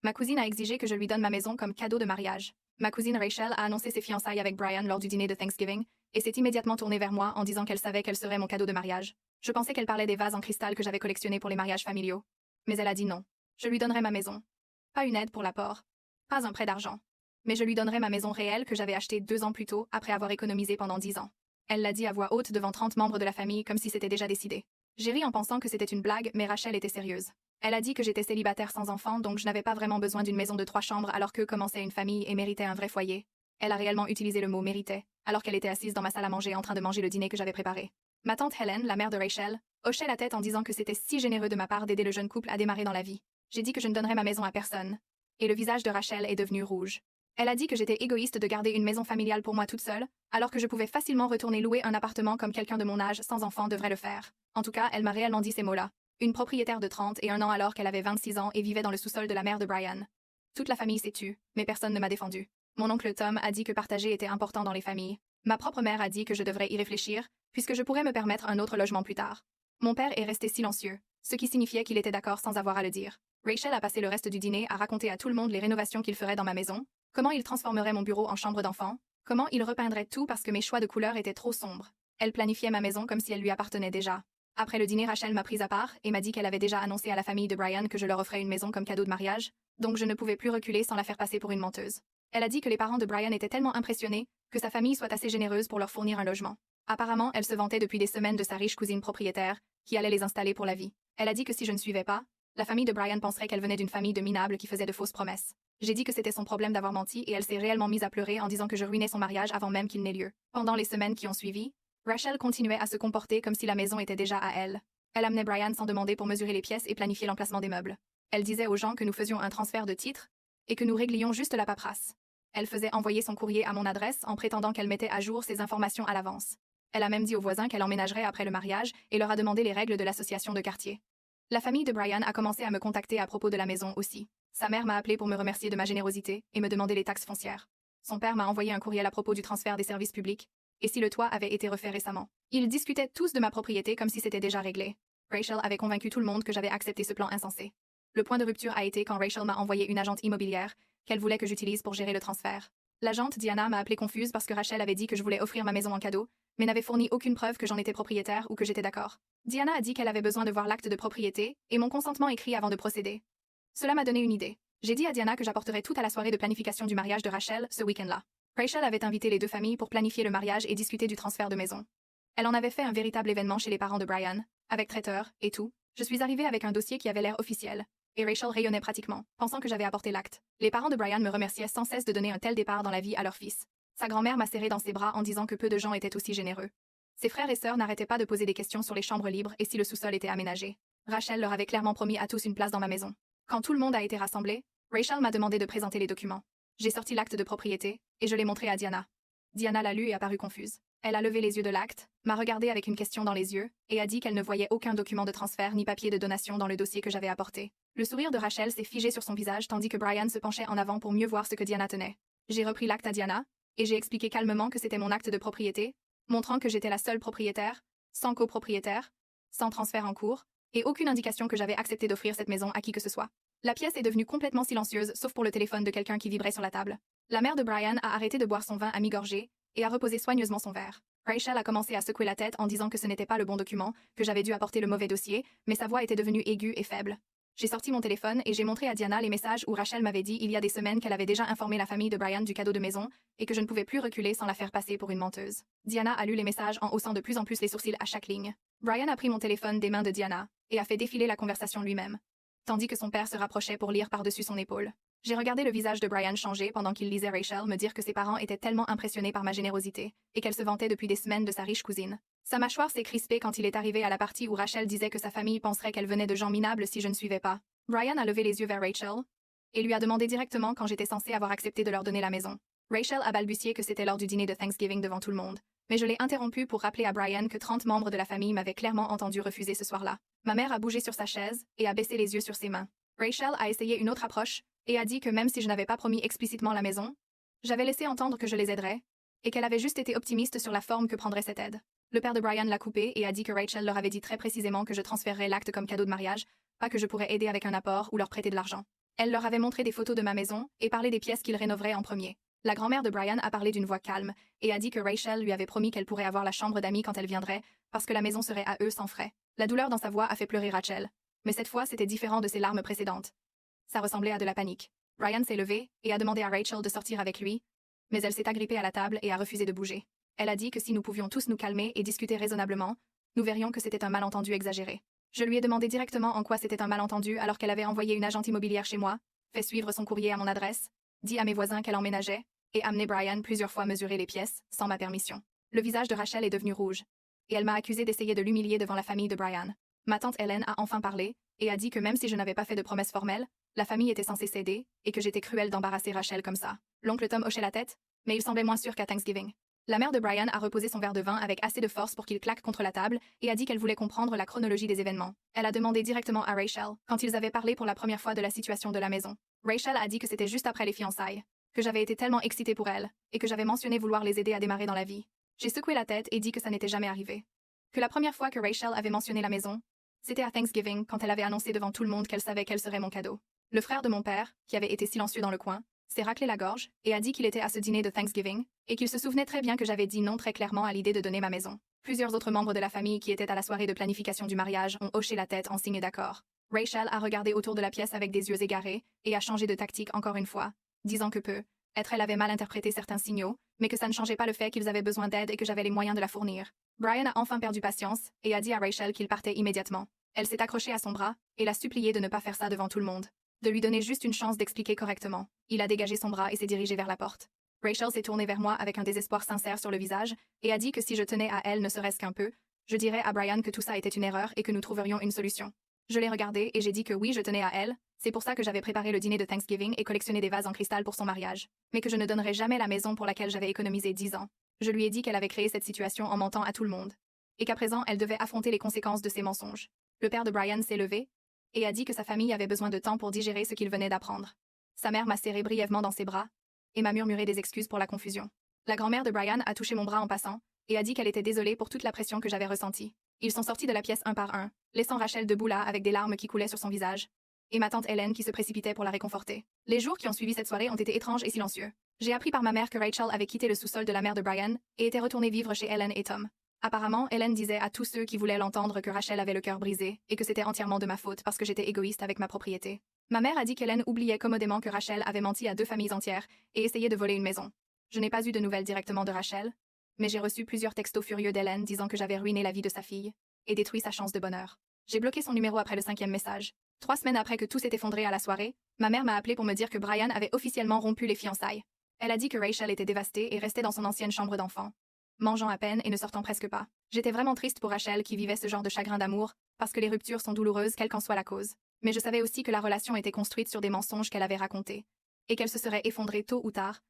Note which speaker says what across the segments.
Speaker 1: Ma cousine a exigé que je lui donne ma maison comme cadeau de mariage. Ma cousine Rachel a annoncé ses fiançailles avec Brian lors du dîner de Thanksgiving et s'est immédiatement tournée vers moi en disant qu'elle savait qu'elle serait mon cadeau de mariage. Je pensais qu'elle parlait des vases en cristal que j'avais collectionnés pour les mariages familiaux. Mais elle a dit non. Je lui donnerai ma maison. Pas une aide pour l'apport. Pas un prêt d'argent. Mais je lui donnerai ma maison réelle que j'avais achetée 2 ans plus tôt après avoir économisé pendant 10 ans. Elle l'a dit à voix haute devant 30 membres de la famille comme si c'était déjà décidé. J'ai ri en pensant que c'était une blague, mais Rachel était sérieuse. Elle a dit que j'étais célibataire sans enfant, donc je n'avais pas vraiment besoin d'une maison de 3 chambres alors que commençait une famille et méritait un vrai foyer. Elle a réellement utilisé le mot méritait, alors qu'elle était assise dans ma salle à manger en train de manger le dîner que j'avais préparé. Ma tante Helen, la mère de Rachel, hochait la tête en disant que c'était si généreux de ma part d'aider le jeune couple à démarrer dans la vie. J'ai dit que je ne donnerais ma maison à personne. Et le visage de Rachel est devenu rouge. Elle a dit que j'étais égoïste de garder une maison familiale pour moi toute seule, alors que je pouvais facilement retourner louer un appartement comme quelqu'un de mon âge sans enfant devrait le faire. En tout cas, elle m'a réellement dit ces mots-là. Une propriétaire de 31 ans alors qu'elle avait 26 ans et vivait dans le sous-sol de la mère de Brian. Toute la famille s'est tue, mais personne ne m'a défendu. Mon oncle Tom a dit que partager était important dans les familles. Ma propre mère a dit que je devrais y réfléchir, puisque je pourrais me permettre un autre logement plus tard. Mon père est resté silencieux, ce qui signifiait qu'il était d'accord sans avoir à le dire. Rachel a passé le reste du dîner à raconter à tout le monde les rénovations qu'il ferait dans ma maison, comment il transformerait mon bureau en chambre d'enfant, comment il repeindrait tout parce que mes choix de couleurs étaient trop sombres. Elle planifiait ma maison comme si elle lui appartenait déjà. Après le dîner, Rachel m'a prise à part et m'a dit qu'elle avait déjà annoncé à la famille de Brian que je leur offrais une maison comme cadeau de mariage, donc je ne pouvais plus reculer sans la faire passer pour une menteuse. Elle a dit que les parents de Brian étaient tellement impressionnés que sa famille soit assez généreuse pour leur fournir un logement. Apparemment, elle se vantait depuis des semaines de sa riche cousine propriétaire, qui allait les installer pour la vie. Elle a dit que si je ne suivais pas, la famille de Brian penserait qu'elle venait d'une famille de minables qui faisait de fausses promesses. J'ai dit que c'était son problème d'avoir menti et elle s'est réellement mise à pleurer en disant que je ruinais son mariage avant même qu'il n'ait lieu. Pendant les semaines qui ont suivi, Rachel continuait à se comporter comme si la maison était déjà à elle. Elle amenait Brian sans demander pour mesurer les pièces et planifier l'emplacement des meubles. Elle disait aux gens que nous faisions un transfert de titre et que nous réglions juste la paperasse. Elle faisait envoyer son courrier à mon adresse en prétendant qu'elle mettait à jour ses informations à l'avance. Elle a même dit aux voisins qu'elle emménagerait après le mariage et leur a demandé les règles de l'association de quartier. La famille de Brian a commencé à me contacter à propos de la maison aussi. Sa mère m'a appelé pour me remercier de ma générosité et me demander les taxes foncières. Son père m'a envoyé un courriel à propos du transfert des services publics, et si le toit avait été refait récemment. Ils discutaient tous de ma propriété comme si c'était déjà réglé. Rachel avait convaincu tout le monde que j'avais accepté ce plan insensé. Le point de rupture a été quand Rachel m'a envoyé une agente immobilière qu'elle voulait que j'utilise pour gérer le transfert. L'agente Diana m'a appelée confuse parce que Rachel avait dit que je voulais offrir ma maison en cadeau, mais n'avait fourni aucune preuve que j'en étais propriétaire ou que j'étais d'accord. Diana a dit qu'elle avait besoin de voir l'acte de propriété et mon consentement écrit avant de procéder. Cela m'a donné une idée. J'ai dit à Diana que j'apporterais tout à la soirée de planification du mariage de Rachel ce week-end-là. Rachel avait invité les 2 familles pour planifier le mariage et discuter du transfert de maison. Elle en avait fait un véritable événement chez les parents de Brian, avec traiteur et tout. Je suis arrivée avec un dossier qui avait l'air officiel. Et Rachel rayonnait pratiquement, pensant que j'avais apporté l'acte. Les parents de Brian me remerciaient sans cesse de donner un tel départ dans la vie à leur fils. Sa grand-mère m'a serré dans ses bras en disant que peu de gens étaient aussi généreux. Ses frères et sœurs n'arrêtaient pas de poser des questions sur les chambres libres et si le sous-sol était aménagé. Rachel leur avait clairement promis à tous une place dans ma maison. Quand tout le monde a été rassemblé, Rachel m'a demandé de présenter les documents. J'ai sorti l'acte de propriété, et je l'ai montré à Diana. Diana l'a lu et a paru confuse. Elle a levé les yeux de l'acte, m'a regardé avec une question dans les yeux, et a dit qu'elle ne voyait aucun document de transfert ni papier de donation dans le dossier que j'avais apporté. Le sourire de Rachel s'est figé sur son visage tandis que Brian se penchait en avant pour mieux voir ce que Diana tenait. J'ai repris l'acte à Diana, et j'ai expliqué calmement que c'était mon acte de propriété, montrant que j'étais la seule propriétaire, sans copropriétaire, sans transfert en cours, et aucune indication que j'avais accepté d'offrir cette maison à qui que ce soit. La pièce est devenue complètement silencieuse, sauf pour le téléphone de quelqu'un qui vibrait sur la table. La mère de Brian a arrêté de boire son vin à mi-gorgée et a reposé soigneusement son verre. Rachel a commencé à secouer la tête en disant que ce n'était pas le bon document, que j'avais dû apporter le mauvais dossier, mais sa voix était devenue aiguë et faible. J'ai sorti mon téléphone et j'ai montré à Diana les messages où Rachel m'avait dit il y a des semaines qu'elle avait déjà informé la famille de Brian du cadeau de maison et que je ne pouvais plus reculer sans la faire passer pour une menteuse. Diana a lu les messages en haussant de plus en plus les sourcils à chaque ligne. Brian a pris mon téléphone des mains de Diana et a fait défiler la conversation lui-même, tandis que son père se rapprochait pour lire par-dessus son épaule. J'ai regardé le visage de Brian changer pendant qu'il lisait Rachel me dire que ses parents étaient tellement impressionnés par ma générosité et qu'elle se vantait depuis des semaines de sa riche cousine. Sa mâchoire s'est crispée quand il est arrivé à la partie où Rachel disait que sa famille penserait qu'elle venait de gens minables si je ne suivais pas. Brian a levé les yeux vers Rachel et lui a demandé directement quand j'étais censée avoir accepté de leur donner la maison. Rachel a balbutié que c'était lors du dîner de Thanksgiving devant tout le monde, mais je l'ai interrompu pour rappeler à Brian que 30 membres de la famille m'avaient clairement entendu refuser ce soir-là. Ma mère a bougé sur sa chaise et a baissé les yeux sur ses mains. Rachel a essayé une autre approche et a dit que même si je n'avais pas promis explicitement la maison, j'avais laissé entendre que je les aiderais, et qu'elle avait juste été optimiste sur la forme que prendrait cette aide. Le père de Brian l'a coupé et a dit que Rachel leur avait dit très précisément que je transférerais l'acte comme cadeau de mariage, pas que je pourrais aider avec un apport ou leur prêter de l'argent. Elle leur avait montré des photos de ma maison et parlé des pièces qu'il rénoverait en premier. La grand-mère de Brian a parlé d'une voix calme et a dit que Rachel lui avait promis qu'elle pourrait avoir la chambre d'amis quand elle viendrait, parce que la maison serait à eux sans frais. La douleur dans sa voix a fait pleurer Rachel. Mais cette fois, c'était différent de ses larmes précédentes. Ça ressemblait à de la panique. Brian s'est levé et a demandé à Rachel de sortir avec lui, mais elle s'est agrippée à la table et a refusé de bouger. Elle a dit que si nous pouvions tous nous calmer et discuter raisonnablement, nous verrions que c'était un malentendu exagéré. Je lui ai demandé directement en quoi c'était un malentendu alors qu'elle avait envoyé une agente immobilière chez moi, fait suivre son courrier à mon adresse, dit à mes voisins qu'elle emménageait, et amené Brian plusieurs fois mesurer les pièces, sans ma permission. Le visage de Rachel est devenu rouge, et elle m'a accusé d'essayer de l'humilier devant la famille de Brian. Ma tante Hélène a enfin parlé, et a dit que même si je n'avais pas fait de promesse formelle, la famille était censée céder, et que j'étais cruelle d'embarrasser Rachel comme ça. L'oncle Tom hochait la tête, mais il semblait moins sûr qu'à Thanksgiving. La mère de Brian a reposé son verre de vin avec assez de force pour qu'il claque contre la table et a dit qu'elle voulait comprendre la chronologie des événements. Elle a demandé directement à Rachel, quand ils avaient parlé pour la première fois de la situation de la maison. Rachel a dit que c'était juste après les fiançailles, que j'avais été tellement excitée pour elle, et que j'avais mentionné vouloir les aider à démarrer dans la vie. J'ai secoué la tête et dit que ça n'était jamais arrivé. Que la première fois que Rachel avait mentionné la maison, c'était à Thanksgiving quand elle avait annoncé devant tout le monde qu'elle savait quel serait mon cadeau. Le frère de mon père, qui avait été silencieux dans le coin, s'est raclé la gorge et a dit qu'il était à ce dîner de Thanksgiving et qu'il se souvenait très bien que j'avais dit non très clairement à l'idée de donner ma maison. Plusieurs autres membres de la famille qui étaient à la soirée de planification du mariage ont hoché la tête en signe d'accord. Rachel a regardé autour de la pièce avec des yeux égarés et a changé de tactique encore une fois, disant que elle avait mal interprété certains signaux, mais que ça ne changeait pas le fait qu'ils avaient besoin d'aide et que j'avais les moyens de la fournir. Brian a enfin perdu patience et a dit à Rachel qu'il partait immédiatement. Elle s'est accrochée à son bras et l'a supplié de ne pas faire ça devant tout le monde, de lui donner juste une chance d'expliquer correctement. Il a dégagé son bras et s'est dirigé vers la porte. Rachel s'est tournée vers moi avec un désespoir sincère sur le visage et a dit que si je tenais à elle ne serait-ce qu'un peu, je dirais à Brian que tout ça était une erreur et que nous trouverions une solution. Je l'ai regardée et j'ai dit que oui, je tenais à elle, c'est pour ça que j'avais préparé le dîner de Thanksgiving et collectionné des vases en cristal pour son mariage, mais que je ne donnerais jamais la maison pour laquelle j'avais économisé 10 ans. Je lui ai dit qu'elle avait créé cette situation en mentant à tout le monde, et qu'à présent elle devait affronter les conséquences de ses mensonges. Le père de Brian s'est levé et a dit que sa famille avait besoin de temps pour digérer ce qu'il venait d'apprendre. Sa mère m'a serré brièvement dans ses bras et m'a murmuré des excuses pour la confusion. La grand-mère de Brian a touché mon bras en passant et a dit qu'elle était désolée pour toute la pression que j'avais ressentie. Ils sont sortis de la pièce un par un, laissant Rachel debout là avec des larmes qui coulaient sur son visage, et ma tante Hélène qui se précipitait pour la réconforter. Les jours qui ont suivi cette soirée ont été étranges et silencieux. J'ai appris par ma mère que Rachel avait quitté le sous-sol de la mère de Brian et était retournée vivre chez Hélène et Tom. Apparemment, Hélène disait à tous ceux qui voulaient l'entendre que Rachel avait le cœur brisé et que c'était entièrement de ma faute parce que j'étais égoïste avec ma propriété. Ma mère a dit qu'Hélène oubliait commodément que Rachel avait menti à 2 familles entières et essayé de voler une maison. Je n'ai pas eu de nouvelles directement de Rachel, mais j'ai reçu plusieurs textos furieux d'Hélène disant que j'avais ruiné la vie de sa fille et détruit sa chance de bonheur. J'ai bloqué son numéro après le 5e message. 3 semaines après que tout s'est effondré à la soirée, ma mère m'a appelé pour me dire que Brian avait officiellement rompu les fiançailles. Elle a dit que Rachel était dévastée et restait dans son ancienne chambre d'enfant, mangeant à peine et ne sortant presque pas. J'étais vraiment triste pour Rachel qui vivait ce genre de chagrin d'amour, parce que les ruptures sont douloureuses quelle qu'en soit la cause. Mais je savais aussi que la relation était construite sur des mensonges qu'elle avait racontés, et qu'elle se serait effondrée tôt ou tard,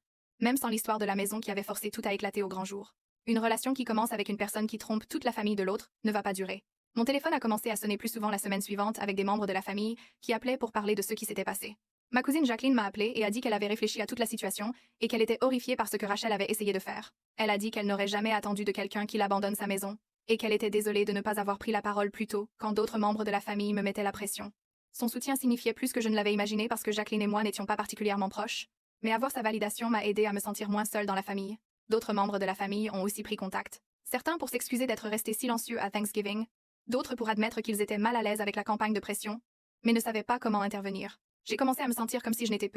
Speaker 1: même sans l'histoire de la maison qui avait forcé tout à éclater au grand jour. Une relation qui commence avec une personne qui trompe toute la famille de l'autre ne va pas durer. Mon téléphone a commencé à sonner plus souvent la semaine suivante avec des membres de la famille qui appelaient pour parler de ce qui s'était passé. Ma cousine Jacqueline m'a appelé et a dit qu'elle avait réfléchi à toute la situation et qu'elle était horrifiée par ce que Rachel avait essayé de faire. Elle a dit qu'elle n'aurait jamais attendu de quelqu'un qui l'abandonne sa maison et qu'elle était désolée de ne pas avoir pris la parole plus tôt quand d'autres membres de la famille me mettaient la pression. Son soutien signifiait plus que je ne l'avais imaginé parce que Jacqueline et moi n'étions pas particulièrement proches, mais avoir sa validation m'a aidé à me sentir moins seule dans la famille. D'autres membres de la famille ont aussi pris contact. Certains pour s'excuser d'être restés silencieux à Thanksgiving, d'autres pour admettre qu'ils étaient mal à l'aise avec la campagne de pression, mais ne savaient pas comment intervenir. J'ai commencé à me sentir comme si je n'étais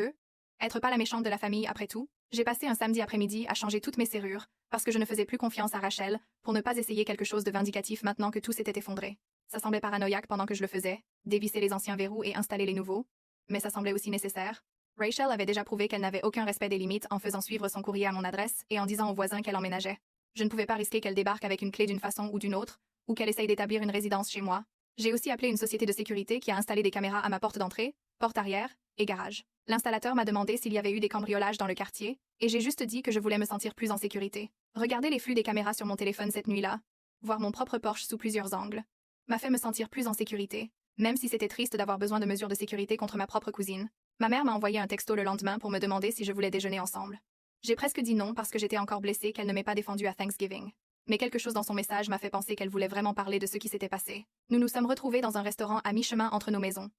Speaker 1: être pas la méchante de la famille après tout. J'ai passé un samedi après-midi à changer toutes mes serrures, parce que je ne faisais plus confiance à Rachel, pour ne pas essayer quelque chose de vindicatif maintenant que tout s'était effondré. Ça semblait paranoïaque pendant que je le faisais, dévisser les anciens verrous et installer les nouveaux, mais ça semblait aussi nécessaire. Rachel avait déjà prouvé qu'elle n'avait aucun respect des limites en faisant suivre son courrier à mon adresse et en disant aux voisins qu'elle emménageait. Je ne pouvais pas risquer qu'elle débarque avec une clé d'une façon ou d'une autre, ou qu'elle essaye d'établir une résidence chez moi. J'ai aussi appelé une société de sécurité qui a installé des caméras à ma porte d'entrée, porte arrière et garage. L'installateur m'a demandé s'il y avait eu des cambriolages dans le quartier, et j'ai juste dit que je voulais me sentir plus en sécurité. Regarder les flux des caméras sur mon téléphone cette nuit-là, voir mon propre Porsche sous plusieurs angles, m'a fait me sentir plus en sécurité, même si c'était triste d'avoir besoin de mesures de sécurité contre ma propre cousine. Ma mère m'a envoyé un texto le lendemain pour me demander si je voulais déjeuner ensemble. J'ai presque dit non parce que j'étais encore blessée qu'elle ne m'ait pas défendue à Thanksgiving. Mais quelque chose dans son message m'a fait penser qu'elle voulait vraiment parler de ce qui s'était passé. Nous nous sommes retrouvés dans un restaurant à mi-chemin entre nos maisons.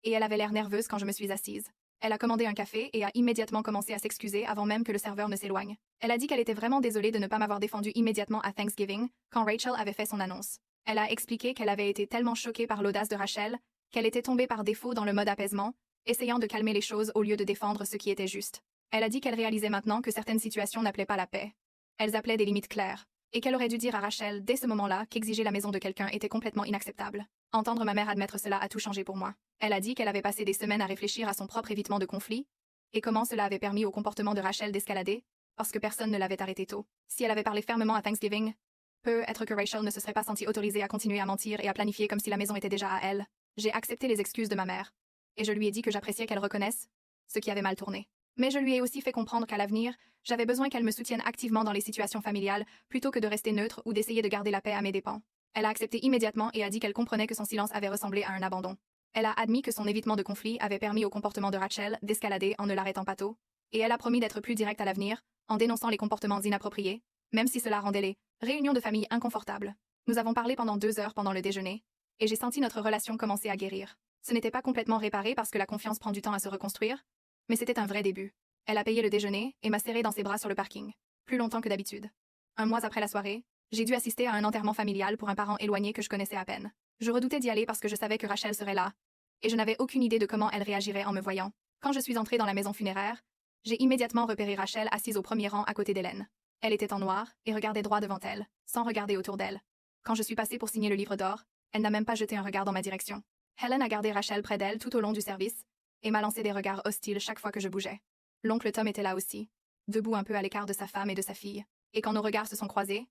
Speaker 1: et elle avait l'air nerveuse quand je me suis assise. Elle a commandé un café et a immédiatement commencé à s'excuser avant même que le serveur ne s'éloigne. Elle a dit qu'elle était vraiment désolée de ne pas m'avoir défendu immédiatement à Thanksgiving, quand Rachel avait fait son annonce. Elle a expliqué qu'elle avait été tellement choquée par l'audace de Rachel, qu'elle était tombée par défaut dans le mode apaisement, essayant de calmer les choses au lieu de défendre ce qui était juste. Elle a dit qu'elle réalisait maintenant que certaines situations n'appelaient pas la paix. Elles appelaient des limites claires, et qu'elle aurait dû dire à Rachel dès ce moment-là qu'exiger la maison de quelqu'un était complètement inacceptable. Entendre ma mère admettre cela a tout changé pour moi. Elle a dit qu'elle avait passé des semaines à réfléchir à son propre évitement de conflit, et comment cela avait permis au comportement de Rachel d'escalader, parce que personne ne l'avait arrêté tôt. Si elle avait parlé fermement à Thanksgiving, peut-être que Rachel ne se serait pas sentie autorisée à continuer à mentir et à planifier comme si la maison était déjà à elle. J'ai accepté les excuses de ma mère, et je lui ai dit que j'appréciais qu'elle reconnaisse ce qui avait mal tourné. Mais je lui ai aussi fait comprendre qu'à l'avenir, j'avais besoin qu'elle me soutienne activement dans les situations familiales, plutôt que de rester neutre ou d'essayer de garder la paix à mes dépens. Elle a accepté immédiatement et a dit qu'elle comprenait que son silence avait ressemblé à un abandon. Elle a admis que son évitement de conflit avait permis au comportement de Rachel d'escalader en ne l'arrêtant pas tôt, et elle a promis d'être plus directe à l'avenir, en dénonçant les comportements inappropriés, même si cela rendait les réunions de famille inconfortables. Nous avons parlé pendant 2 heures pendant le déjeuner, et j'ai senti notre relation commencer à guérir. Ce n'était pas complètement réparé parce que la confiance prend du temps à se reconstruire, mais c'était un vrai début. Elle a payé le déjeuner et m'a serré dans ses bras sur le parking, plus longtemps que d'habitude. Un mois après la soirée, j'ai dû assister à un enterrement familial pour un parent éloigné que je connaissais à peine. Je redoutais d'y aller parce que je savais que Rachel serait là, et je n'avais aucune idée de comment elle réagirait en me voyant. Quand je suis entrée dans la maison funéraire, j'ai immédiatement repéré Rachel assise au premier rang à côté d'Hélène. Elle était en noir et regardait droit devant elle, sans regarder autour d'elle. Quand je suis passée pour signer le livre d'or, elle n'a même pas jeté un regard dans ma direction. Helen a gardé Rachel près d'elle tout au long du service et m'a lancé des regards hostiles chaque fois que je bougeais. L'oncle Tom était là aussi, debout un peu à l'écart de sa femme et de sa fille, et quand nos regards se sont croisés,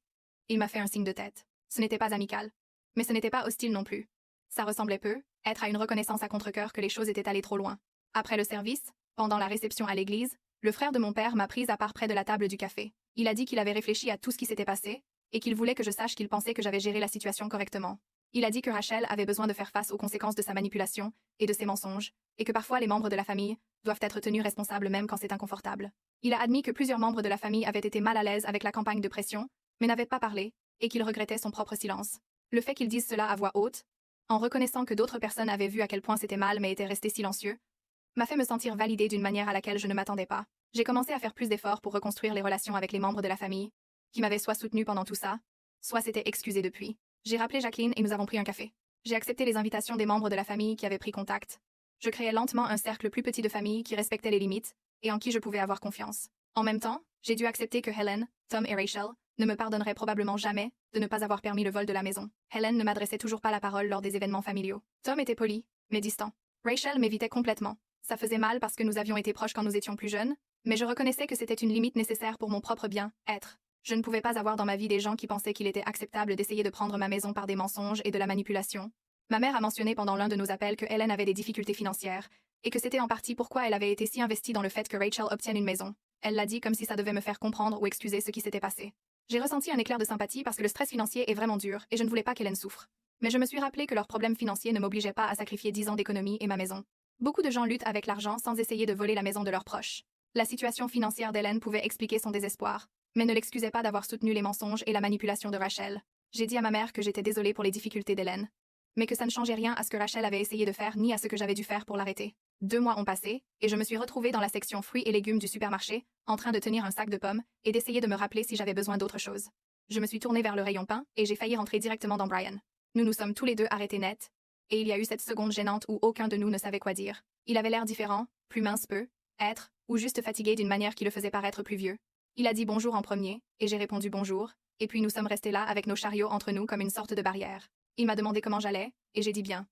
Speaker 1: il m'a fait un signe de tête. Ce n'était pas amical, mais ce n'était pas hostile non plus. Ça ressemblait peu, être à une reconnaissance à contre-cœur que les choses étaient allées trop loin. Après le service, pendant la réception à l'église, le frère de mon père m'a prise à part près de la table du café. Il a dit qu'il avait réfléchi à tout ce qui s'était passé, et qu'il voulait que je sache qu'il pensait que j'avais géré la situation correctement. Il a dit que Rachel avait besoin de faire face aux conséquences de sa manipulation et de ses mensonges, et que parfois les membres de la famille doivent être tenus responsables même quand c'est inconfortable. Il a admis que plusieurs membres de la famille avaient été mal à l'aise avec la campagne de pression, mais n'avaient pas parlé, et qu'il regrettait son propre silence. Le fait qu'il dise cela à voix haute, en reconnaissant que d'autres personnes avaient vu à quel point c'était mal mais étaient restés silencieux, m'a fait me sentir validée d'une manière à laquelle je ne m'attendais pas. J'ai commencé à faire plus d'efforts pour reconstruire les relations avec les membres de la famille, qui m'avaient soit soutenue pendant tout ça, soit s'étaient excusés depuis. J'ai rappelé Jacqueline et nous avons pris un café. J'ai accepté les invitations des membres de la famille qui avaient pris contact. Je créais lentement un cercle plus petit de famille qui respectait les limites et en qui je pouvais avoir confiance. En même temps, j'ai dû accepter que Helen, Tom et Rachel ne me pardonneraient probablement jamais de ne pas avoir permis le vol de la maison. Helen ne m'adressait toujours pas la parole lors des événements familiaux. Tom était poli, mais distant. Rachel m'évitait complètement. Ça faisait mal parce que nous avions été proches quand nous étions plus jeunes, mais je reconnaissais que c'était une limite nécessaire pour mon propre bien-être. Je ne pouvais pas avoir dans ma vie des gens qui pensaient qu'il était acceptable d'essayer de prendre ma maison par des mensonges et de la manipulation. Ma mère a mentionné pendant l'un de nos appels que Helen avait des difficultés financières, et que c'était en partie pourquoi elle avait été si investie dans le fait que Rachel obtienne une maison. Elle l'a dit comme si ça devait me faire comprendre ou excuser ce qui s'était passé. J'ai ressenti un éclair de sympathie parce que le stress financier est vraiment dur, et je ne voulais pas qu'Hélène souffre. Mais je me suis rappelé que leurs problèmes financiers ne m'obligeaient pas à sacrifier 10 ans d'économie et ma maison. Beaucoup de gens luttent avec l'argent sans essayer de voler la maison de leurs proches. La situation financière d'Hélène pouvait expliquer son désespoir, mais ne l'excusait pas d'avoir soutenu les mensonges et la manipulation de Rachel. J'ai dit à ma mère que j'étais désolée pour les difficultés d'Hélène, mais que ça ne changeait rien à ce que Rachel avait essayé de faire ni à ce que j'avais dû faire pour l'arrêter. 2 mois ont passé, et je me suis retrouvée dans la section fruits et légumes du supermarché, en train de tenir un sac de pommes et d'essayer de me rappeler si j'avais besoin d'autre chose. Je me suis tournée vers le rayon pain et j'ai failli rentrer directement dans Brian. Nous nous sommes tous les deux arrêtés net, et il y a eu cette seconde gênante où aucun de nous ne savait quoi dire. Il avait l'air différent, plus mince être, ou juste fatigué d'une manière qui le faisait paraître plus vieux. Il a dit bonjour en premier, et j'ai répondu bonjour, et puis nous sommes restés là avec nos chariots entre nous comme une sorte de barrière. Il m'a demandé comment j'allais, et j'ai dit bien,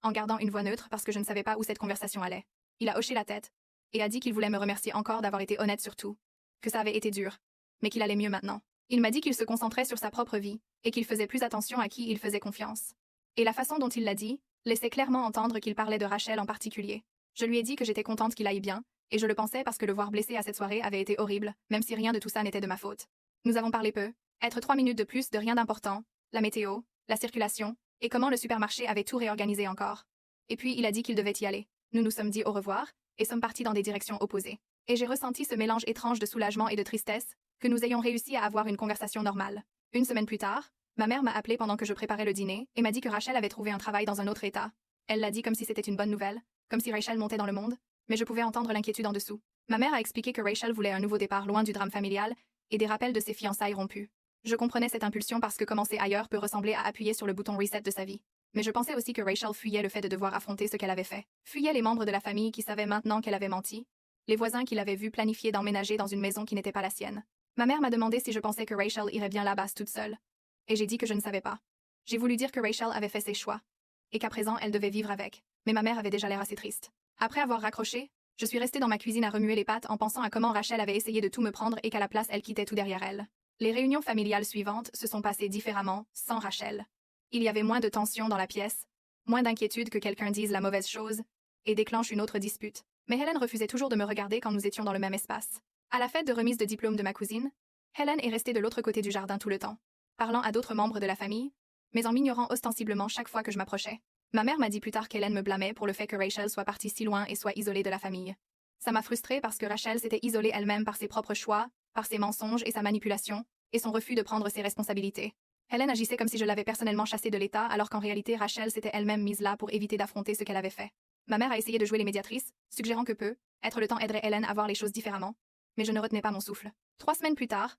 Speaker 1: en gardant une voix neutre parce que je ne savais pas où cette conversation allait. Il a hoché la tête, et a dit qu'il voulait me remercier encore d'avoir été honnête sur tout, que ça avait été dur, mais qu'il allait mieux maintenant. Il m'a dit qu'il se concentrait sur sa propre vie, et qu'il faisait plus attention à qui il faisait confiance. Et la façon dont il l'a dit laissait clairement entendre qu'il parlait de Rachel en particulier. Je lui ai dit que j'étais contente qu'il aille bien, et je le pensais parce que le voir blessé à cette soirée avait été horrible, même si rien de tout ça n'était de ma faute. Nous avons parlé peu, être 3 minutes de plus de rien d'important, la météo, la circulation, et comment le supermarché avait tout réorganisé encore. Et puis il a dit qu'il devait y aller. Nous nous sommes dit au revoir, et sommes partis dans des directions opposées. Et j'ai ressenti ce mélange étrange de soulagement et de tristesse, que nous ayons réussi à avoir une conversation normale. 1 semaine plus tard, ma mère m'a appelé pendant que je préparais le dîner, et m'a dit que Rachel avait trouvé un travail dans un autre état. Elle l'a dit comme si c'était une bonne nouvelle, comme si Rachel montait dans le monde, mais je pouvais entendre l'inquiétude en dessous. Ma mère a expliqué que Rachel voulait un nouveau départ loin du drame familial et des rappels de ses fiançailles rompues. Je comprenais cette impulsion parce que commencer ailleurs peut ressembler à appuyer sur le bouton reset de sa vie. Mais je pensais aussi que Rachel fuyait le fait de devoir affronter ce qu'elle avait fait. Fuyait les membres de la famille qui savaient maintenant qu'elle avait menti, les voisins qui l'avaient vu planifier d'emménager dans une maison qui n'était pas la sienne. Ma mère m'a demandé si je pensais que Rachel irait bien là-bas toute seule. Et j'ai dit que je ne savais pas. J'ai voulu dire que Rachel avait fait ses choix, et qu'à présent elle devait vivre avec. Mais ma mère avait déjà l'air assez triste. Après avoir raccroché, je suis restée dans ma cuisine à remuer les pattes en pensant à comment Rachel avait essayé de tout me prendre et qu'à la place elle quittait tout derrière elle. Les réunions familiales suivantes se sont passées différemment, sans Rachel. Il y avait moins de tension dans la pièce, moins d'inquiétude que quelqu'un dise la mauvaise chose, et déclenche une autre dispute. Mais Helen refusait toujours de me regarder quand nous étions dans le même espace. À la fête de remise de diplôme de ma cousine, Helen est restée de l'autre côté du jardin tout le temps, parlant à d'autres membres de la famille, mais en m'ignorant ostensiblement chaque fois que je m'approchais. Ma mère m'a dit plus tard qu'Helen me blâmait pour le fait que Rachel soit partie si loin et soit isolée de la famille. Ça m'a frustrée parce que Rachel s'était isolée elle-même par ses propres choix, par ses mensonges et sa manipulation, et son refus de prendre ses responsabilités. Helen agissait comme si je l'avais personnellement chassée de l'État, alors qu'en réalité Rachel s'était elle-même mise là pour éviter d'affronter ce qu'elle avait fait. Ma mère a essayé de jouer les médiatrices, suggérant que être le temps aiderait Helen à voir les choses différemment, mais je ne retenais pas mon souffle. 3 semaines plus tard,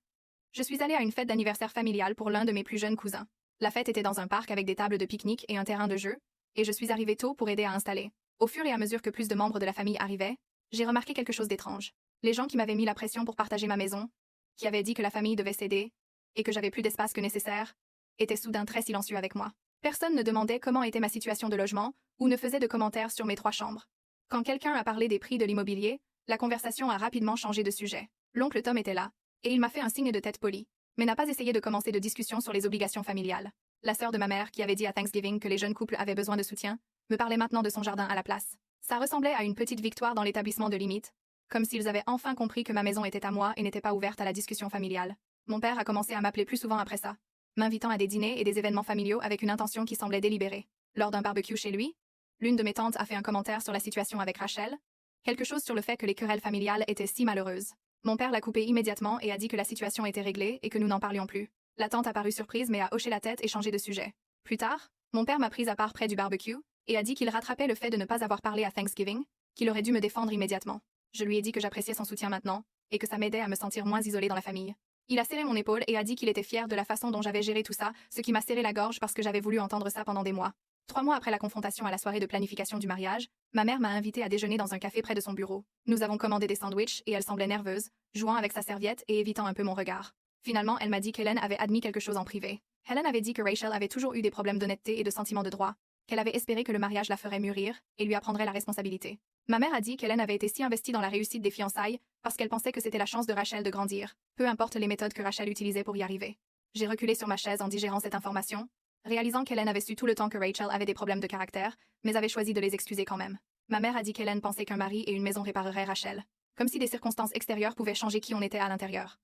Speaker 1: je suis allée à une fête d'anniversaire familiale pour l'un de mes plus jeunes cousins. La fête était dans un parc avec des tables de pique-nique et un terrain de jeu, et je suis arrivée tôt pour aider à installer. Au fur et à mesure que plus de membres de la famille arrivaient, j'ai remarqué quelque chose d'étrange. Les gens qui m'avaient mis la pression pour partager ma maison, qui avaient dit que la famille devait céder, et que j'avais plus d'espace que nécessaire, étaient soudain très silencieux avec moi. Personne ne demandait comment était ma situation de logement, ou ne faisait de commentaires sur mes 3 chambres. Quand quelqu'un a parlé des prix de l'immobilier, la conversation a rapidement changé de sujet. L'oncle Tom était là, et il m'a fait un signe de tête poli, mais n'a pas essayé de commencer de discussion sur les obligations familiales. La sœur de ma mère, qui avait dit à Thanksgiving que les jeunes couples avaient besoin de soutien, me parlait maintenant de son jardin à la place. Ça ressemblait à une petite victoire dans l'établissement de limites, comme s'ils avaient enfin compris que ma maison était à moi et n'était pas ouverte à la discussion familiale. Mon père a commencé à m'appeler plus souvent après ça, m'invitant à des dîners et des événements familiaux avec une intention qui semblait délibérée. Lors d'un barbecue chez lui, l'une de mes tantes a fait un commentaire sur la situation avec Rachel, quelque chose sur le fait que les querelles familiales étaient si malheureuses. Mon père l'a coupé immédiatement et a dit que la situation était réglée et que nous n'en parlions plus. La tante a paru surprise mais a hoché la tête et changé de sujet. Plus tard, mon père m'a prise à part près du barbecue et a dit qu'il rattrapait le fait de ne pas avoir parlé à Thanksgiving, qu'il aurait dû me défendre immédiatement. Je lui ai dit que j'appréciais son soutien maintenant et que ça m'aidait à me sentir moins isolée dans la famille. Il a serré mon épaule et a dit qu'il était fier de la façon dont j'avais géré tout ça, ce qui m'a serré la gorge parce que j'avais voulu entendre ça pendant des mois. 3 mois après la confrontation à la soirée de planification du mariage, ma mère m'a invitée à déjeuner dans un café près de son bureau. Nous avons commandé des sandwichs et elle semblait nerveuse, jouant avec sa serviette et évitant un peu mon regard. Finalement, elle m'a dit qu'Helen avait admis quelque chose en privé. Helen avait dit que Rachel avait toujours eu des problèmes d'honnêteté et de sentiment de droit, qu'elle avait espéré que le mariage la ferait mûrir et lui apprendrait la responsabilité. Ma mère a dit qu'Helen avait été si investie dans la réussite des fiançailles parce qu'elle pensait que c'était la chance de Rachel de grandir, peu importe les méthodes que Rachel utilisait pour y arriver. J'ai reculé sur ma chaise en digérant cette information, réalisant qu'Helen avait su tout le temps que Rachel avait des problèmes de caractère, mais avait choisi de les excuser quand même. Ma mère a dit qu'Helen pensait qu'un mari et une maison répareraient Rachel, comme si des circonstances extérieures pouvaient changer qui on était à l'intérieur.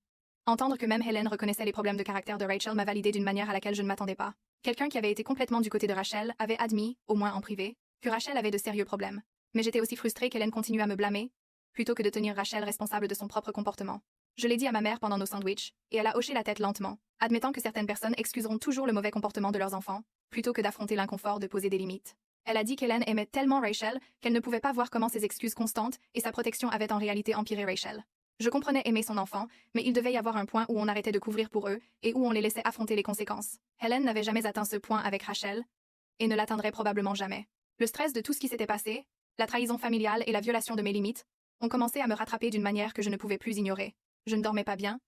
Speaker 1: Entendre que même Helen reconnaissait les problèmes de caractère de Rachel m'a validé d'une manière à laquelle je ne m'attendais pas. Quelqu'un qui avait été complètement du côté de Rachel avait admis, au moins en privé, que Rachel avait de sérieux problèmes. Mais j'étais aussi frustrée qu'Helen continue à me blâmer, plutôt que de tenir Rachel responsable de son propre comportement. Je l'ai dit à ma mère pendant nos sandwichs, et elle a hoché la tête lentement, admettant que certaines personnes excuseront toujours le mauvais comportement de leurs enfants, plutôt que d'affronter l'inconfort de poser des limites. Elle a dit qu'Helen aimait tellement Rachel qu'elle ne pouvait pas voir comment ses excuses constantes et sa protection avaient en réalité empiré Rachel. Je comprenais aimer son enfant, mais il devait y avoir un point où on arrêtait de couvrir pour eux et où on les laissait affronter les conséquences. Helen n'avait jamais atteint ce point avec Rachel, et ne l'atteindrait probablement jamais. Le stress de tout ce qui s'était passé, la trahison familiale et la violation de mes limites, ont commencé à me rattraper d'une manière que je ne pouvais plus ignorer. Je ne dormais pas bien,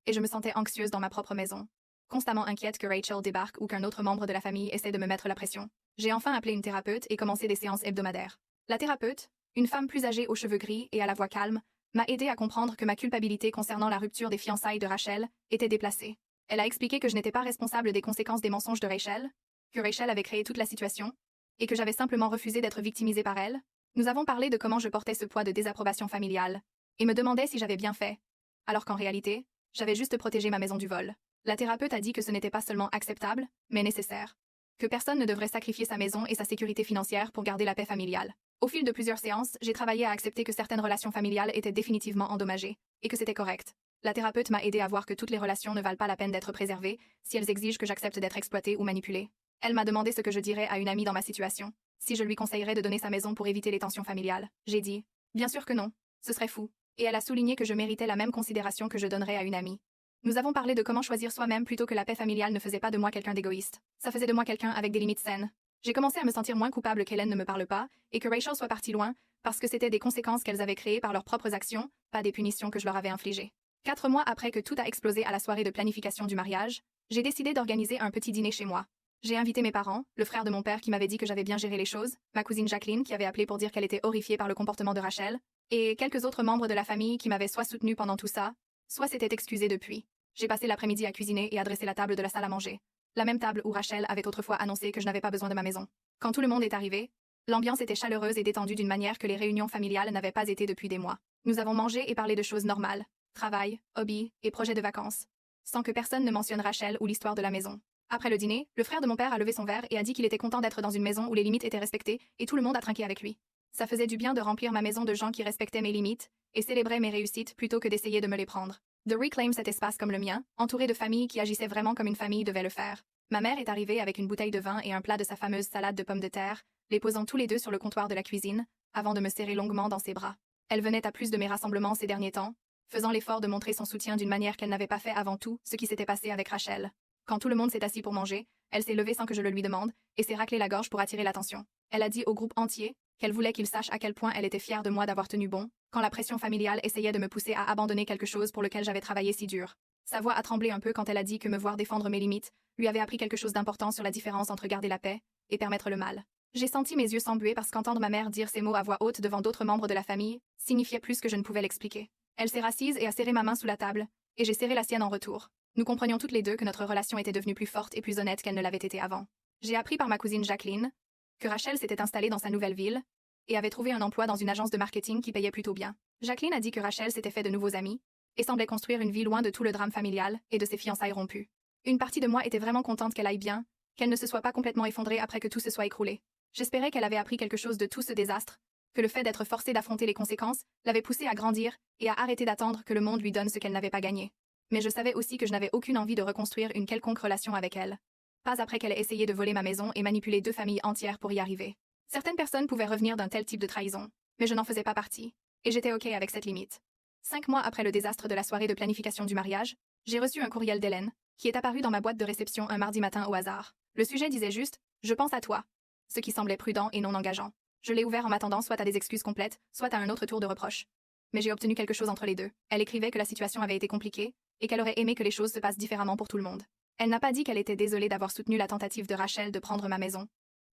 Speaker 1: et je me sentais anxieuse dans ma propre maison, constamment inquiète que Rachel débarque ou qu'un autre membre de la famille essaie de me mettre la pression. J'ai enfin appelé une thérapeute et commencé des séances hebdomadaires. La thérapeute, une femme plus âgée aux cheveux gris et à la voix calme, m'a aidé à comprendre que ma culpabilité concernant la rupture des fiançailles de Rachel était déplacée. Elle a expliqué que je n'étais pas responsable des conséquences des mensonges de Rachel, que Rachel avait créé toute la situation, et que j'avais simplement refusé d'être victimisée par elle. Nous avons parlé de comment je portais ce poids de désapprobation familiale, et me demandait si j'avais bien fait, alors qu'en réalité, j'avais juste protégé ma maison du vol. La thérapeute a dit que ce n'était pas seulement acceptable, mais nécessaire. Que personne ne devrait sacrifier sa maison et sa sécurité financière pour garder la paix familiale. Au fil de plusieurs séances, j'ai travaillé à accepter que certaines relations familiales étaient définitivement endommagées, et que c'était correct. La thérapeute m'a aidé à voir que toutes les relations ne valent pas la peine d'être préservées si elles exigent que j'accepte d'être exploitée ou manipulée. Elle m'a demandé ce que je dirais à une amie dans ma situation. si je lui conseillerais de donner sa maison pour éviter les tensions familiales. J'ai dit, bien sûr que non, ce serait fou. Et elle a souligné que je méritais la même considération que je donnerais à une amie. Nous avons parlé de comment choisir soi-même plutôt que la paix familiale ne faisait pas de moi quelqu'un d'égoïste. Ça faisait de moi quelqu'un avec des limites saines. J'ai commencé à me sentir moins coupable qu'Hélène ne me parle pas et que Rachel soit partie loin parce que c'était des conséquences qu'elles avaient créées par leurs propres actions, pas des punitions que je leur avais infligées. 4 mois après que tout a explosé à la soirée de planification du mariage, j'ai décidé d'organiser un petit dîner chez moi. J'ai invité mes parents, le frère de mon père qui m'avait dit que j'avais bien géré les choses, ma cousine Jacqueline qui avait appelé pour dire qu'elle était horrifiée par le comportement de Rachel, et quelques autres membres de la famille qui m'avaient soit soutenu pendant tout ça, soit s'étaient excusés depuis. J'ai passé l'après-midi à cuisiner et à dresser la table de la salle à manger. La même table où Rachel avait autrefois annoncé que je n'avais pas besoin de ma maison. Quand tout le monde est arrivé, l'ambiance était chaleureuse et détendue d'une manière que les réunions familiales n'avaient pas été depuis des mois. Nous avons mangé et parlé de choses normales, travail, hobbies et projets de vacances, sans que personne ne mentionne Rachel ou l'histoire de la maison. Après le dîner, le frère de mon père a levé son verre et a dit qu'il était content d'être dans une maison où les limites étaient respectées et tout le monde a trinqué avec lui. Ça faisait du bien de remplir ma maison de gens qui respectaient mes limites et célébraient mes réussites plutôt que d'essayer de me les prendre. De reclaim cet espace comme le mien, entouré de familles qui agissaient vraiment comme une famille devait le faire. Ma mère est arrivée avec une bouteille de vin et un plat de sa fameuse salade de pommes de terre, les posant tous les deux sur le comptoir de la cuisine, avant de me serrer longuement dans ses bras. Elle venait à plus de mes rassemblements ces derniers temps, faisant l'effort de montrer son soutien d'une manière qu'elle n'avait pas fait avant tout ce qui s'était passé avec Rachel. Quand tout le monde s'est assis pour manger, elle s'est levée sans que je le lui demande et s'est raclée la gorge pour attirer l'attention. Elle a dit au groupe entier qu'elle voulait qu'il sache à quel point elle était fière de moi d'avoir tenu bon, quand la pression familiale essayait de me pousser à abandonner quelque chose pour lequel j'avais travaillé si dur. Sa voix a tremblé un peu quand elle a dit que me voir défendre mes limites lui avait appris quelque chose d'important sur la différence entre garder la paix et permettre le mal. J'ai senti mes yeux s'embuer parce qu'entendre ma mère dire ces mots à voix haute devant d'autres membres de la famille signifiait plus que je ne pouvais l'expliquer. Elle s'est rassise et a serré ma main sous la table, et j'ai serré la sienne en retour. Nous comprenions toutes les deux que notre relation était devenue plus forte et plus honnête qu'elle ne l'avait été avant. J'ai appris par ma cousine Jacqueline que Rachel s'était installée dans sa nouvelle ville et avait trouvé un emploi dans une agence de marketing qui payait plutôt bien. Jacqueline a dit que Rachel s'était fait de nouveaux amis et semblait construire une vie loin de tout le drame familial et de ses fiançailles rompues. Une partie de moi était vraiment contente qu'elle aille bien, qu'elle ne se soit pas complètement effondrée après que tout se soit écroulé. J'espérais qu'elle avait appris quelque chose de tout ce désastre, que le fait d'être forcée d'affronter les conséquences l'avait poussée à grandir et à arrêter d'attendre que le monde lui donne ce qu'elle n'avait pas gagné. Mais je savais aussi que je n'avais aucune envie de reconstruire une quelconque relation avec elle. Pas après qu'elle ait essayé de voler ma maison et manipuler 2 familles entières pour y arriver. Certaines personnes pouvaient revenir d'un tel type de trahison, mais je n'en faisais pas partie, et j'étais OK avec cette limite. 5 mois après le désastre de la soirée de planification du mariage, j'ai reçu un courriel d'Hélène, qui est apparu dans ma boîte de réception un mardi matin au hasard. Le sujet disait juste « Je pense à toi », ce qui semblait prudent et non engageant. Je l'ai ouvert en m'attendant soit à des excuses complètes, soit à un autre tour de reproche. Mais j'ai obtenu quelque chose entre les deux. Elle écrivait que la situation avait été compliquée et qu'elle aurait aimé que les choses se passent différemment pour tout le monde. Elle n'a pas dit qu'elle était désolée d'avoir soutenu la tentative de Rachel de prendre ma maison.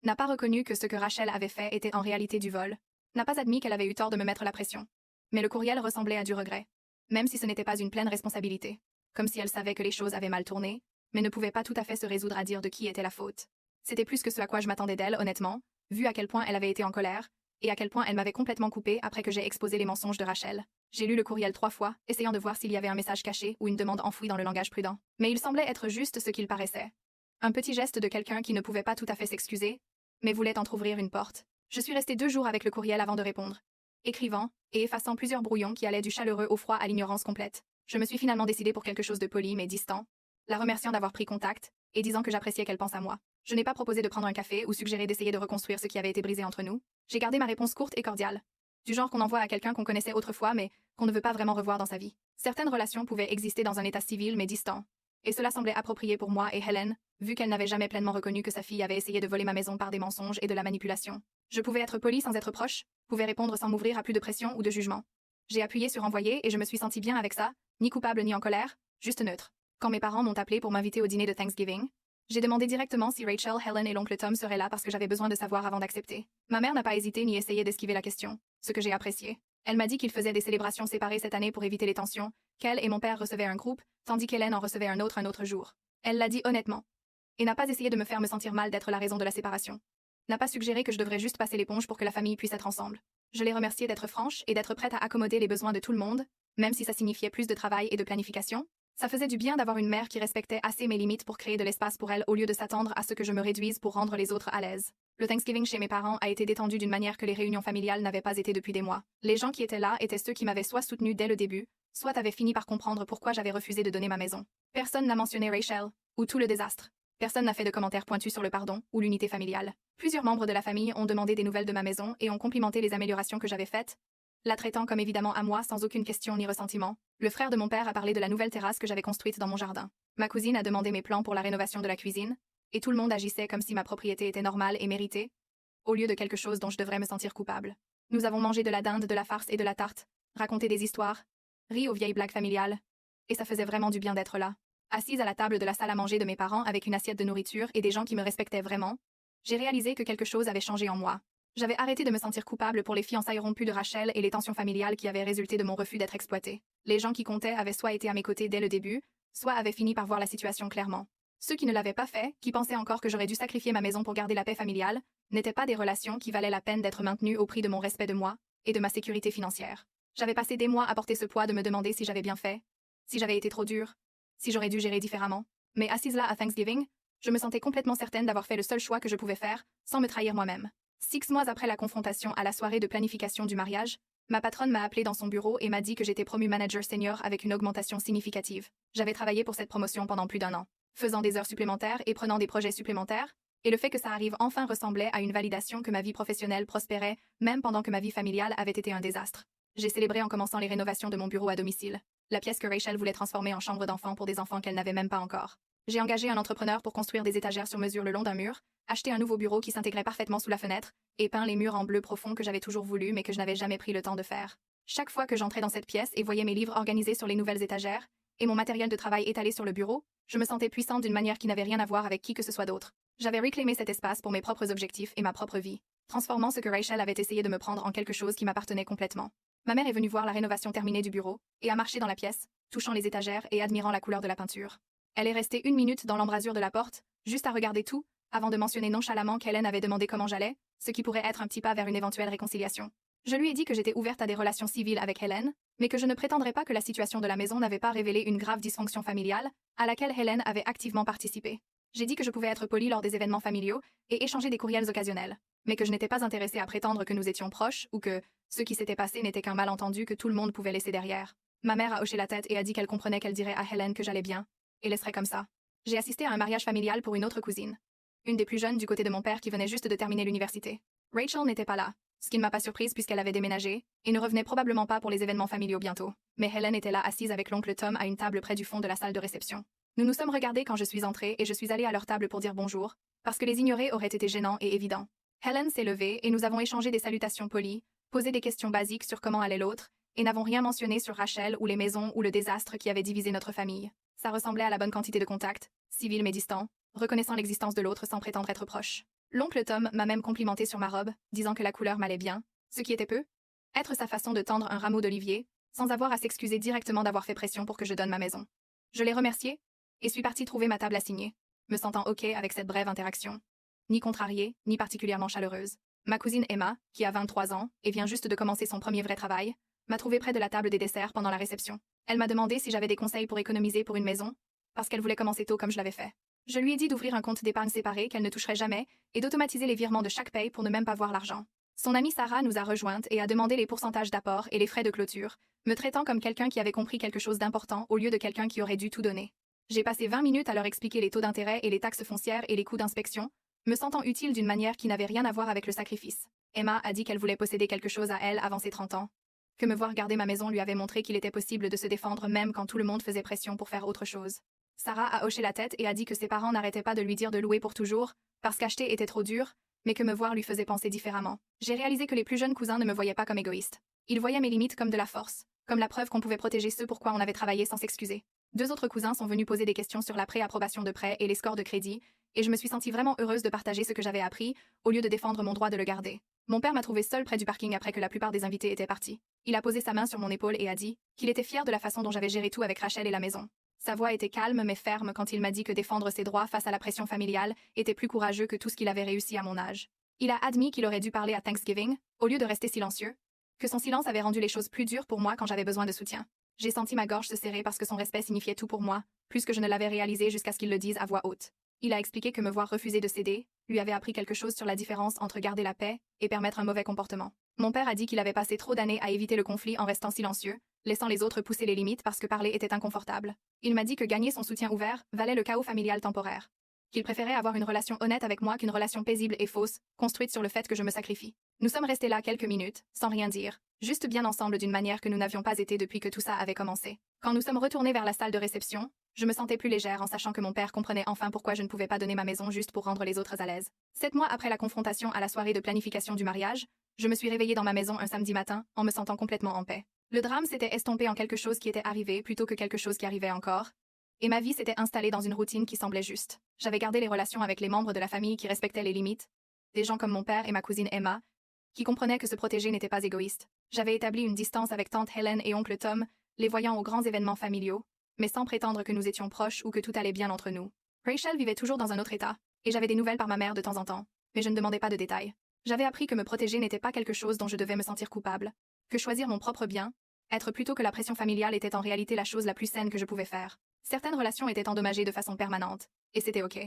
Speaker 1: N'a pas reconnu que ce que Rachel avait fait était en réalité du vol. N'a pas admis qu'elle avait eu tort de me mettre la pression. Mais le courriel ressemblait à du regret. Même si ce n'était pas une pleine responsabilité. Comme si elle savait que les choses avaient mal tourné, mais ne pouvait pas tout à fait se résoudre à dire de qui était la faute. C'était plus que ce à quoi je m'attendais d'elle, honnêtement, vu à quel point elle avait été en colère, et à quel point elle m'avait complètement coupée après que j'ai exposé les mensonges de Rachel. J'ai lu le courriel 3 fois, essayant de voir s'il y avait un message caché ou une demande enfouie dans le langage prudent. Mais il semblait être juste ce qu'il paraissait. Un petit geste de quelqu'un qui ne pouvait pas tout à fait s'excuser, mais voulait entrouvrir une porte. Je suis restée 2 jours avec le courriel avant de répondre. Écrivant, et effaçant plusieurs brouillons qui allaient du chaleureux au froid à l'ignorance complète. Je me suis finalement décidée pour quelque chose de poli mais distant, la remerciant d'avoir pris contact, et disant que j'appréciais qu'elle pense à moi. Je n'ai pas proposé de prendre un café ou suggéré d'essayer de reconstruire ce qui avait été brisé entre nous. J'ai gardé ma réponse courte et cordiale. Du genre qu'on envoie à quelqu'un qu'on connaissait autrefois mais qu'on ne veut pas vraiment revoir dans sa vie. Certaines relations pouvaient exister dans un état civil mais distant. Et cela semblait approprié pour moi et Hélène, vu qu'elle n'avait jamais pleinement reconnu que sa fille avait essayé de voler ma maison par des mensonges et de la manipulation. Je pouvais être polie sans être proche, pouvais répondre sans m'ouvrir à plus de pression ou de jugement. J'ai appuyé sur envoyer et je me suis sentie bien avec ça, ni coupable ni en colère, juste neutre. Quand mes parents m'ont appelé pour m'inviter au dîner de Thanksgiving, j'ai demandé directement si Rachel, Helen et l'oncle Tom seraient là parce que j'avais besoin de savoir avant d'accepter. Ma mère n'a pas hésité ni essayé d'esquiver la question, ce que j'ai apprécié. Elle m'a dit qu'ils faisaient des célébrations séparées cette année pour éviter les tensions, qu'elle et mon père recevaient un groupe, tandis qu'Hélène en recevait un autre jour. Elle l'a dit honnêtement. Et n'a pas essayé de me faire me sentir mal d'être la raison de la séparation. N'a pas suggéré que je devrais juste passer l'éponge pour que la famille puisse être ensemble. Je l'ai remerciée d'être franche et d'être prête à accommoder les besoins de tout le monde, même si ça signifiait plus de travail et de planification. Ça faisait du bien d'avoir une mère qui respectait assez mes limites pour créer de l'espace pour elle au lieu de s'attendre à ce que je me réduise pour rendre les autres à l'aise. Le Thanksgiving chez mes parents a été détendu d'une manière que les réunions familiales n'avaient pas été depuis des mois. Les gens qui étaient là étaient ceux qui m'avaient soit soutenu dès le début, soit avaient fini par comprendre pourquoi j'avais refusé de donner ma maison. Personne n'a mentionné Rachel, ou tout le désastre. Personne n'a fait de commentaires pointus sur le pardon ou l'unité familiale. Plusieurs membres de la famille ont demandé des nouvelles de ma maison et ont complimenté les améliorations que j'avais faites, la traitant comme évidemment à moi sans aucune question ni ressentiment. Le frère de mon père a parlé de la nouvelle terrasse que j'avais construite dans mon jardin. Ma cousine a demandé mes plans pour la rénovation de la cuisine, et tout le monde agissait comme si ma propriété était normale et méritée, au lieu de quelque chose dont je devrais me sentir coupable. Nous avons mangé de la dinde, de la farce et de la tarte, raconté des histoires, ri aux vieilles blagues familiales, et ça faisait vraiment du bien d'être là. Assise à la table de la salle à manger de mes parents avec une assiette de nourriture et des gens qui me respectaient vraiment, j'ai réalisé que quelque chose avait changé en moi. J'avais arrêté de me sentir coupable pour les fiançailles rompues de Rachel et les tensions familiales qui avaient résulté de mon refus d'être exploitée. Les gens qui comptaient avaient soit été à mes côtés dès le début, soit avaient fini par voir la situation clairement. Ceux qui ne l'avaient pas fait, qui pensaient encore que j'aurais dû sacrifier ma maison pour garder la paix familiale, n'étaient pas des relations qui valaient la peine d'être maintenues au prix de mon respect de moi et de ma sécurité financière. J'avais passé des mois à porter ce poids de me demander si j'avais bien fait, si j'avais été trop dure, si j'aurais dû gérer différemment. Mais assise là à Thanksgiving, je me sentais complètement certaine d'avoir fait le seul choix que je pouvais faire, sans me trahir moi-même. 6 mois après la confrontation à la soirée de planification du mariage, ma patronne m'a appelée dans son bureau et m'a dit que j'étais promue manager senior avec une augmentation significative. J'avais travaillé pour cette promotion pendant plus d'1 an, faisant des heures supplémentaires et prenant des projets supplémentaires, et le fait que ça arrive enfin ressemblait à une validation que ma vie professionnelle prospérait, même pendant que ma vie familiale avait été un désastre. J'ai célébré en commençant les rénovations de mon bureau à domicile, la pièce que Rachel voulait transformer en chambre d'enfant pour des enfants qu'elle n'avait même pas encore. J'ai engagé un entrepreneur pour construire des étagères sur mesure le long d'un mur, acheté un nouveau bureau qui s'intégrait parfaitement sous la fenêtre, et peint les murs en bleu profond que j'avais toujours voulu mais que je n'avais jamais pris le temps de faire. Chaque fois que j'entrais dans cette pièce et voyais mes livres organisés sur les nouvelles étagères, et mon matériel de travail étalé sur le bureau, je me sentais puissante d'une manière qui n'avait rien à voir avec qui que ce soit d'autre. J'avais réclamé cet espace pour mes propres objectifs et ma propre vie, transformant ce que Rachel avait essayé de me prendre en quelque chose qui m'appartenait complètement. Ma mère est venue voir la rénovation terminée du bureau, et a marché dans la pièce, touchant les étagères et admirant la couleur de la peinture. Elle est restée 1 minute dans l'embrasure de la porte, juste à regarder tout, avant de mentionner nonchalamment qu'Hélène avait demandé comment j'allais, ce qui pourrait être un petit pas vers une éventuelle réconciliation. Je lui ai dit que j'étais ouverte à des relations civiles avec Hélène, mais que je ne prétendrais pas que la situation de la maison n'avait pas révélé une grave dysfonction familiale, à laquelle Hélène avait activement participé. J'ai dit que je pouvais être polie lors des événements familiaux et échanger des courriels occasionnels, mais que je n'étais pas intéressée à prétendre que nous étions proches ou que ce qui s'était passé n'était qu'un malentendu que tout le monde pouvait laisser derrière. Ma mère a hoché la tête et a dit qu'elle comprenait qu'elle dirait à Hélène que j'allais bien, et laisserait comme ça. J'ai assisté à un mariage familial pour une autre cousine, une des plus jeunes du côté de mon père qui venait juste de terminer l'université. Rachel n'était pas là, ce qui ne m'a pas surprise puisqu'elle avait déménagé, et ne revenait probablement pas pour les événements familiaux bientôt. Mais Hélène était là assise avec l'oncle Tom à une table près du fond de la salle de réception. Nous nous sommes regardés quand je suis entrée et je suis allée à leur table pour dire bonjour, parce que les ignorer aurait été gênant et évident. Hélène s'est levée et nous avons échangé des salutations polies, posé des questions basiques sur comment allait l'autre, et n'avons rien mentionné sur Rachel ou les maisons ou le désastre qui avait divisé notre famille. Ça ressemblait à la bonne quantité de contacts, civils mais distants, reconnaissant l'existence de l'autre sans prétendre être proche. L'oncle Tom m'a même complimenté sur ma robe, disant que la couleur m'allait bien, ce qui était peu. Être sa façon de tendre un rameau d'olivier, sans avoir à s'excuser directement d'avoir fait pression pour que je donne ma maison. Je l'ai remercié, et suis partie trouver ma table à signer, me sentant OK avec cette brève interaction. Ni contrariée, ni particulièrement chaleureuse. Ma cousine Emma, qui a 23 ans, et vient juste de commencer son premier vrai travail, m'a trouvée près de la table des desserts pendant la réception. Elle m'a demandé si j'avais des conseils pour économiser pour une maison, parce qu'elle voulait commencer tôt comme je l'avais fait. Je lui ai dit d'ouvrir un compte d'épargne séparé qu'elle ne toucherait jamais, et d'automatiser les virements de chaque paye pour ne même pas voir l'argent. Son amie Sarah nous a rejointes et a demandé les pourcentages d'apport et les frais de clôture, me traitant comme quelqu'un qui avait compris quelque chose d'important au lieu de quelqu'un qui aurait dû tout donner. J'ai passé 20 minutes à leur expliquer les taux d'intérêt et les taxes foncières et les coûts d'inspection, me sentant utile d'une manière qui n'avait rien à voir avec le sacrifice. Emma a dit qu'elle voulait posséder quelque chose à elle avant ses 30 ans, que me voir garder ma maison lui avait montré qu'il était possible de se défendre même quand tout le monde faisait pression pour faire autre chose. Sarah a hoché la tête et a dit que ses parents n'arrêtaient pas de lui dire de louer pour toujours, parce qu'acheter était trop dur, mais que me voir lui faisait penser différemment. J'ai réalisé que les plus jeunes cousins ne me voyaient pas comme égoïste. Ils voyaient mes limites comme de la force, comme la preuve qu'on pouvait protéger ceux pour quoi on avait travaillé sans s'excuser. 2 autres cousins sont venus poser des questions sur la préapprobation de prêt et les scores de crédit, et je me suis sentie vraiment heureuse de partager ce que j'avais appris, au lieu de défendre mon droit de le garder. Mon père m'a trouvée seule près du parking après que la plupart des invités étaient partis. Il a posé sa main sur mon épaule et a dit qu'il était fier de la façon dont j'avais géré tout avec Rachel et la maison. Sa voix était calme mais ferme quand il m'a dit que défendre ses droits face à la pression familiale était plus courageux que tout ce qu'il avait réussi à mon âge. Il a admis qu'il aurait dû parler à Thanksgiving, au lieu de rester silencieux, que son silence avait rendu les choses plus dures pour moi quand j'avais besoin de soutien. J'ai senti ma gorge se serrer parce que son respect signifiait tout pour moi, plus que je ne l'avais réalisé jusqu'à ce qu'il le dise à voix haute. Il a expliqué que me voir refuser de céder lui avait appris quelque chose sur la différence entre garder la paix et permettre un mauvais comportement. Mon père a dit qu'il avait passé trop d'années à éviter le conflit en restant silencieux, laissant les autres pousser les limites parce que parler était inconfortable. Il m'a dit que gagner son soutien ouvert valait le chaos familial temporaire. qu'il préférait avoir une relation honnête avec moi qu'une relation paisible et fausse, construite sur le fait que je me sacrifie. Nous sommes restés là quelques minutes, sans rien dire, juste bien ensemble d'une manière que nous n'avions pas été depuis que tout ça avait commencé. Quand nous sommes retournés vers la salle de réception, je me sentais plus légère en sachant que mon père comprenait enfin pourquoi je ne pouvais pas donner ma maison juste pour rendre les autres à l'aise. 7 mois après la confrontation à la soirée de planification du mariage, je me suis réveillée dans ma maison un samedi matin, en me sentant complètement en paix. Le drame s'était estompé en quelque chose qui était arrivé plutôt que quelque chose qui arrivait encore, et ma vie s'était installée dans une routine qui semblait juste. J'avais gardé les relations avec les membres de la famille qui respectaient les limites, des gens comme mon père et ma cousine Emma, qui comprenaient que se protéger n'était pas égoïste. J'avais établi une distance avec tante Helen et oncle Tom, les voyant aux grands événements familiaux, mais sans prétendre que nous étions proches ou que tout allait bien entre nous. Rachel vivait toujours dans un autre état, et j'avais des nouvelles par ma mère de temps en temps, mais je ne demandais pas de détails. J'avais appris que me protéger n'était pas quelque chose dont je devais me sentir coupable, que choisir mon propre bien, être plutôt que la pression familiale était en réalité la chose la plus saine que je pouvais faire. Certaines relations étaient endommagées de façon permanente, et c'était ok.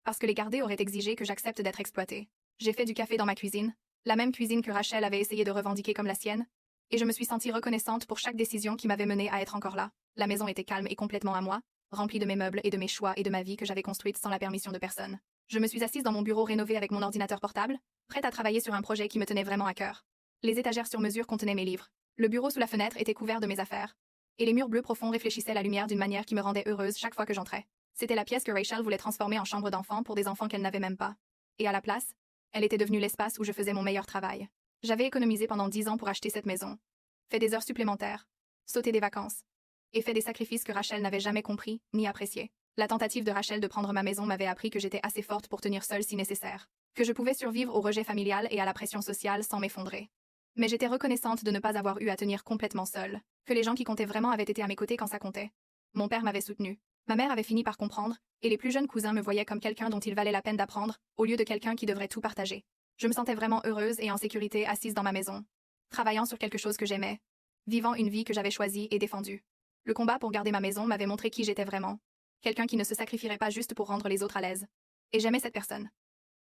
Speaker 1: Parce que les garder auraient exigé que j'accepte d'être exploitée. J'ai fait du café dans ma cuisine, la même cuisine que Rachel avait essayé de revendiquer comme la sienne, et je me suis sentie reconnaissante pour chaque décision qui m'avait menée à être encore là. La maison était calme et complètement à moi, remplie de mes meubles et de mes choix et de ma vie que j'avais construite sans la permission de personne. Je me suis assise dans mon bureau rénové avec mon ordinateur portable, prête à travailler sur un projet qui me tenait vraiment à cœur. Les étagères sur mesure contenaient mes livres. Le bureau sous la fenêtre était couvert de mes affaires. Et les murs bleus profonds réfléchissaient la lumière d'une manière qui me rendait heureuse chaque fois que j'entrais. C'était la pièce que Rachel voulait transformer en chambre d'enfant pour des enfants qu'elle n'avait même pas. Et à la place, elle était devenue l'espace où je faisais mon meilleur travail. J'avais économisé pendant 10 ans pour acheter cette maison, fait des heures supplémentaires, sauté des vacances, et fait des sacrifices que Rachel n'avait jamais compris ni appréciés. La tentative de Rachel de prendre ma maison m'avait appris que j'étais assez forte pour tenir seule si nécessaire, que je pouvais survivre au rejet familial et à la pression sociale sans m'effondrer. Mais j'étais reconnaissante de ne pas avoir eu à tenir complètement seule, que les gens qui comptaient vraiment avaient été à mes côtés quand ça comptait. Mon père m'avait soutenue. Ma mère avait fini par comprendre, et les plus jeunes cousins me voyaient comme quelqu'un dont il valait la peine d'apprendre, au lieu de quelqu'un qui devrait tout partager. Je me sentais vraiment heureuse et en sécurité assise dans ma maison, travaillant sur quelque chose que j'aimais, vivant une vie que j'avais choisie et défendue. Le combat pour garder ma maison m'avait montré qui j'étais vraiment. Quelqu'un qui ne se sacrifierait pas juste pour rendre les autres à l'aise. Et j'aimais cette personne.